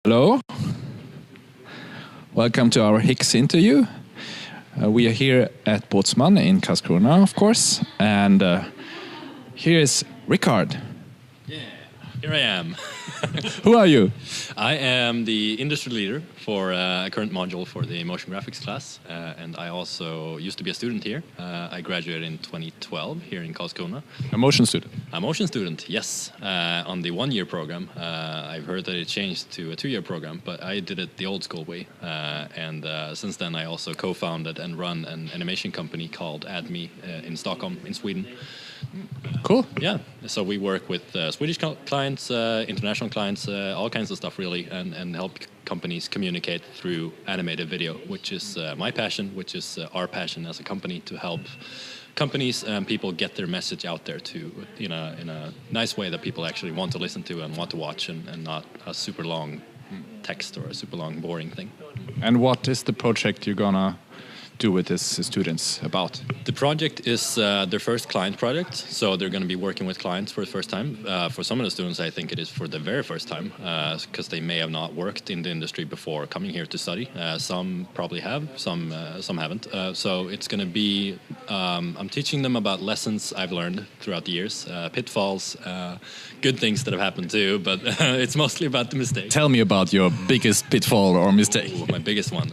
Hello. Welcome to our Hicks interview. We are here at Bengtsson in Karlskrona, of course, and here is Rickard. Yeah, here I am. Who are you? I am the industry leader for a current module for the motion graphics class, and I also used to be a student here. I graduated in 2012 here in Karlskrona. A motion student? A motion student, yes, on the one-year program. I've heard that it changed to a two-year program, but I did it the old school way. And since then I also co-founded and run an animation company called AdMe in Stockholm, in Sweden. Cool. Yeah, so we work with Swedish clients, international clients, all kinds of stuff really, and help companies communicate through animated video, which is my passion, which is our passion as a company, to help companies and people get their message out there to in a nice way that people actually want to listen to and want to watch, and not a super long text or a super long boring thing. And what is the project you're gonna do with these students about? The project is their first client project, so they're going to be working with clients for the first time. For some of the students, I think it is for the very first time, because they may have not worked in the industry before coming here to study. Some probably have, some haven't. So it's going to be, I'm teaching them about lessons I've learned throughout the years, pitfalls, good things that have happened too, but it's mostly about the mistakes. Tell me about your biggest pitfall or mistake. Ooh, my biggest one.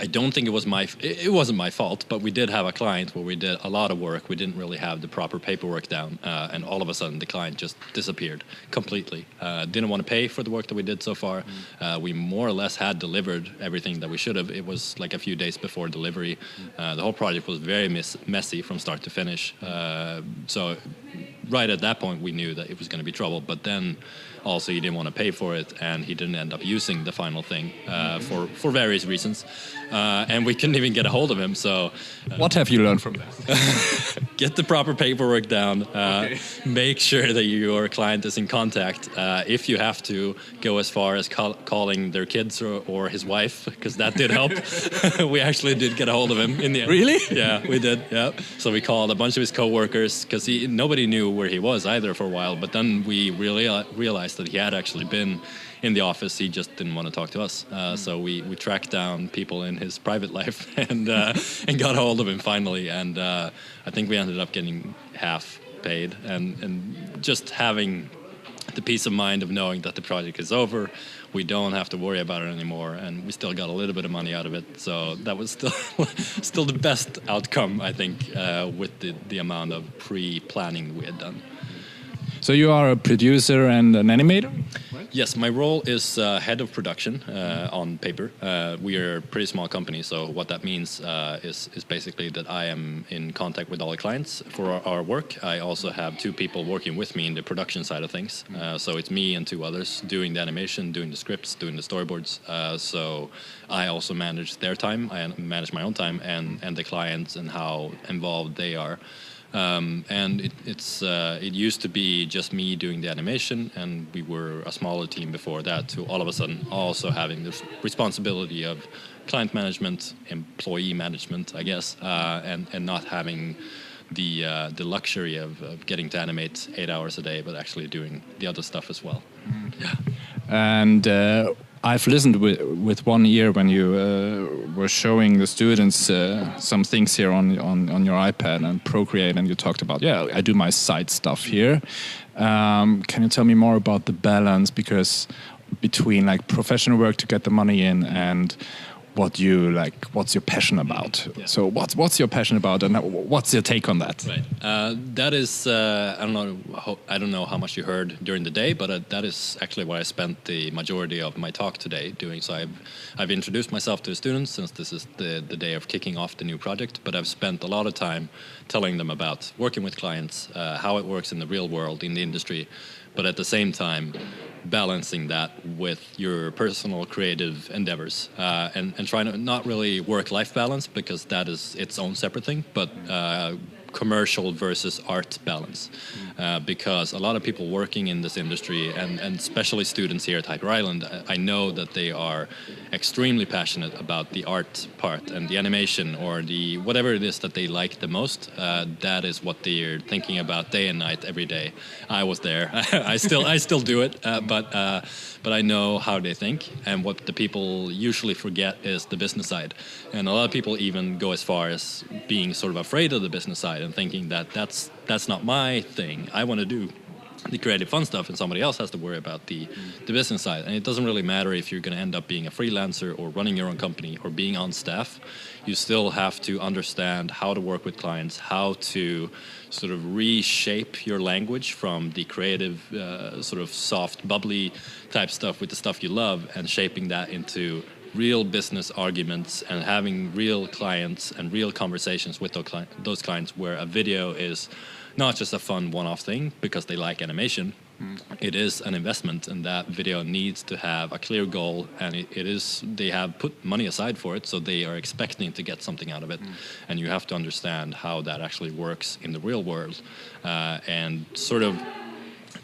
I don't think it wasn't my fault, but we did have a client where we did a lot of work. We didn't really have the proper paperwork down, and all of a sudden the client just disappeared completely. Didn't want to pay for the work that we did so far. We more or less had delivered everything that we should have. It was like a few days before delivery. The whole project was very messy from start to finish. So right at that point we knew that it was going to be trouble, but then also he didn't want to pay for it, and he didn't end up using the final thing for various reasons, and we couldn't even get a hold of him. So what have you learned from that? Get the proper paperwork down. Make sure that your client is in contact. If you have to, go as far as calling their kids or his wife, because that did help. We actually did get a hold of him in the end. Really? Yeah, we did. Yeah. So we called a bunch of his coworkers, because nobody knew where he was either for a while. But then we really realized that he had actually been in the office. He just didn't want to talk to us. So we tracked down people in his private life and got a hold of him finally. And I think we ended up getting half paid, and just having the peace of mind of knowing that the project is over. We don't have to worry about it anymore, and we still got a little bit of money out of it. So that was still the best outcome, I think, with the amount of pre-planning we had done. So you are a producer and an animator? Yes, my role is head of production on paper. We are a pretty small company, so what that means is basically that I am in contact with all the clients for our work. I also have two people working with me in the production side of things. So it's me and two others doing the animation, doing the scripts, doing the storyboards. So I also manage their time. I manage my own time and the clients and how involved they are. And it used to be just me doing the animation, and we were a smaller team before that, to all of a sudden also having the responsibility of client management, employee management, I guess, and not having the luxury of getting to animate 8 hours a day, but actually doing the other stuff as well. Yeah. And I've listened with 1 ear when you were showing the students some things here on your iPad and Procreate, and you talked about, yeah, I do my side stuff here. Can you tell me more about the balance, because between like professional work to get the money in and what's your passion about? Yeah. So what's your passion about, and what's your take on that? Right. That is I don't know how much you heard during the day, but that is actually what I spent the majority of my talk today doing. So I've introduced myself to the students, since this is the day of kicking off the new project, but I've spent a lot of time telling them about working with clients, how it works in the real world, in the industry, but at the same time balancing that with your personal creative endeavors, and trying to not really work-life balance, because that is its own separate thing, but commercial versus art balance, because a lot of people working in this industry, and especially students here at Hyper Island, I know that they are extremely passionate about the art part and the animation or the whatever it is that they like the most. That is what they're thinking about day and night every day. I was there. I still do it, but I know how they think, and what the people usually forget is the business side. And a lot of people even go as far as being sort of afraid of the business side and thinking that that's not my thing. I want to do the creative fun stuff, and somebody else has to worry about the business side. And it doesn't really matter if you're going to end up being a freelancer or running your own company or being on staff. You still have to understand how to work with clients, how to sort of reshape your language from the creative, sort of soft, bubbly type stuff with the stuff you love, and shaping that into real business arguments and having real clients and real conversations with those clients, where a video is not just a fun one-off thing because they like animation. It is an investment, and that video needs to have a clear goal, and they have put money aside for it, so they are expecting to get something out of it. And you have to understand how that actually works in the real world, and sort of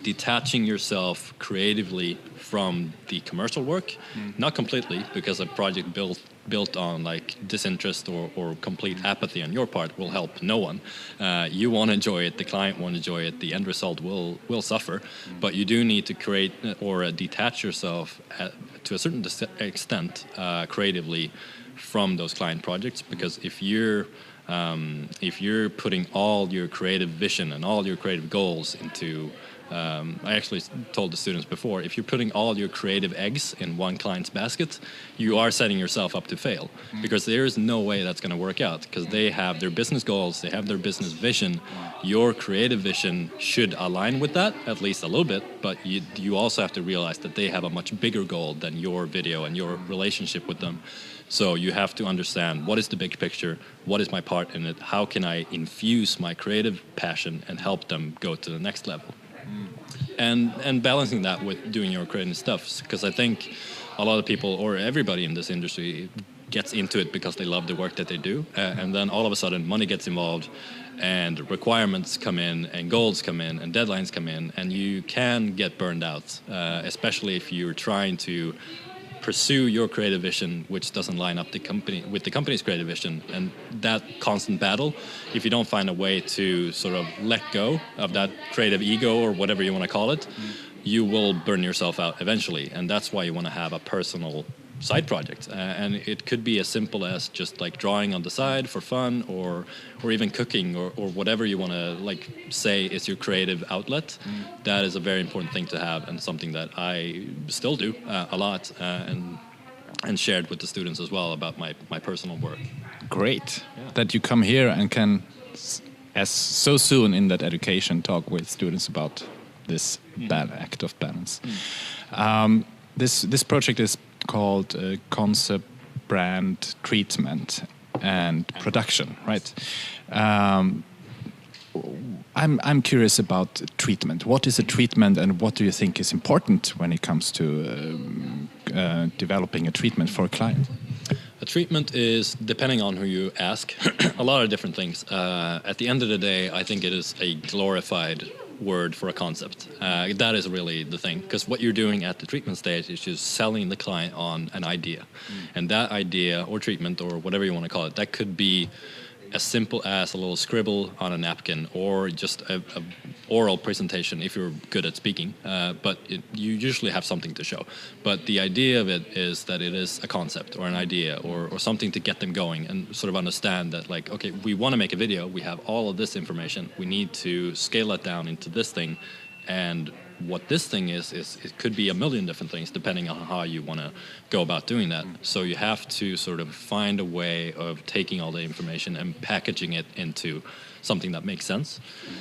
detaching yourself creatively from the commercial work, not completely, because a project built on like disinterest or complete apathy on your part will help no one. You won't enjoy it, the client won't enjoy it, the end result will suffer. But you do need to create or detach yourself to a certain extent creatively from those client projects, because if you're putting all your creative vision and all your creative goals into I actually told the students before, if you're putting all your creative eggs in one client's basket, you are setting yourself up to fail, because there is no way that's going to work out, because they have their business goals, they have their business vision. Your creative vision should align with that, at least a little bit, but you also have to realize that they have a much bigger goal than your video and your relationship with them. So you have to understand, what is the big picture, what is my part in it, how can I infuse my creative passion and help them go to the next level. And balancing that with doing your creative stuff, because I think a lot of people, or everybody in this industry, gets into it because they love the work that they do, and then all of a sudden money gets involved, and requirements come in, and goals come in, and deadlines come in, and you can get burned out, especially if you're trying to pursue your creative vision, which doesn't line up with the company's creative vision. And that constant battle, if you don't find a way to sort of let go of that creative ego, or whatever you want to call it, you will burn yourself out eventually. And that's why you want to have a personal side project, and it could be as simple as just like drawing on the side for fun, or even cooking, or whatever you want to like say is your creative outlet. That is a very important thing to have, and something that I still do a lot, and shared with the students as well about my personal work. Great that you come here and can, as so soon in that education, talk with students about this act of balance. This project is called concept, brand, treatment, and production, right? I'm curious about treatment. What is a treatment, and what do you think is important when it comes to developing a treatment for a client? A treatment is, depending on who you ask, a lot of different things. At the end of the day, I think it is a glorified word for a concept. That is really the thing, because what you're doing at the treatment stage is just selling the client on an idea. And that idea, or treatment, or whatever you want to call it, that could be as simple as a little scribble on a napkin, or just a oral presentation if you're good at speaking, but you usually have something to show. But the idea of it is that it is a concept or an idea, or something to get them going, and sort of understand that, like, okay, we want to make a video, we have all of this information, we need to scale it down into this thing, and what this thing is it could be a million different things depending on how you want to go about doing that. So you have to sort of find a way of taking all the information and packaging it into something that makes sense.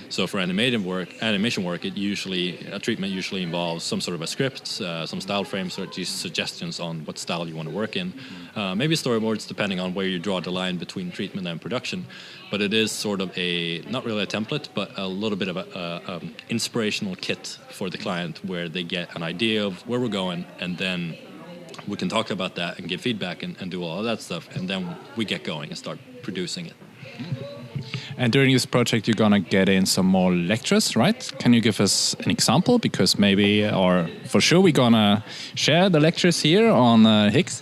So for animation work, a treatment usually involves some sort of a script, some style frames, or just suggestions on what style you want to work in. Maybe storyboards, depending on where you draw the line between treatment and production. But it is sort of not really a template, but a little bit of a inspirational kit for the client, where they get an idea of where we're going, and then we can talk about that and give feedback and do all of that stuff, and then we get going and start producing it. And during this project, you're gonna get in some more lectures, right? Can you give us an example? Because maybe, or for sure, we're gonna share the lectures here on Higgs.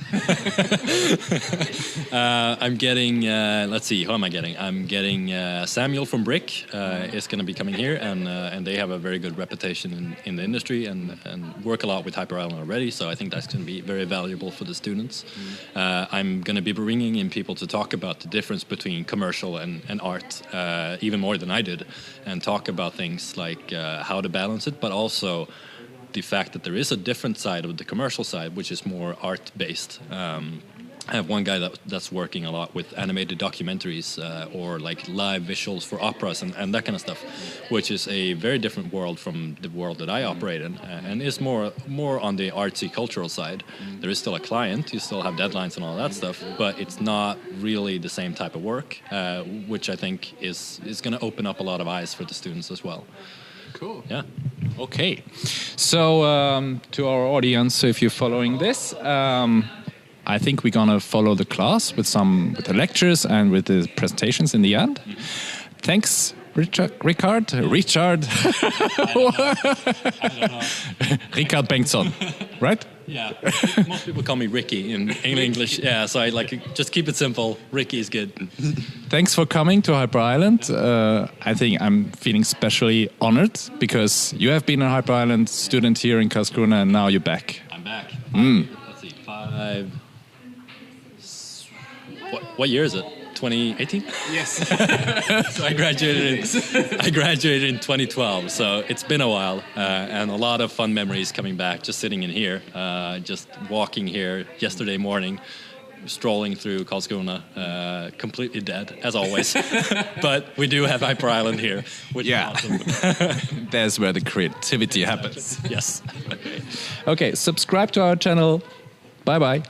I'm getting, let's see, who am I getting? I'm getting Samuel from Brick is going to be coming here, and they have a very good reputation in the industry and work a lot with HyperIsland already, so I think that's going to be very valuable for the students. I'm going to be bringing in people to talk about the difference between commercial and art, even more than I did, and talk about things like how to balance it, but also the fact that there is a different side of the commercial side, which is more art-based. I have one guy that's working a lot with animated documentaries or like live visuals for operas and that kind of stuff, which is a very different world from the world that I operate in, and is more on the artsy cultural side. There is still a client, you still have deadlines and all that stuff, but it's not really the same type of work, which I think is going to open up a lot of eyes for the students as well. Cool. Yeah. Okay. So to our audience, if you're following this, I think we're gonna follow the class with the lectures and with the presentations in the end. Thanks, Rickard. I don't know. Rickard Bengtsson, right? Yeah. Most people call me Ricky in English. Yeah, so I just keep it simple. Ricky is good. Thanks for coming to HyperIsland. I think I'm feeling especially honored because you have been a HyperIsland student here in Karlskrona and now you're back. I'm back. Let's see, 5. What year is it? 2018? Yes. So I graduated in 2012. So it's been a while, and a lot of fun memories coming back. Just sitting in here, just walking here yesterday morning, strolling through Karlskrona, completely dead as always. But we do have HyperIsland here, which is awesome. That's where the creativity happens. Yes. Okay, subscribe to our channel. Bye bye.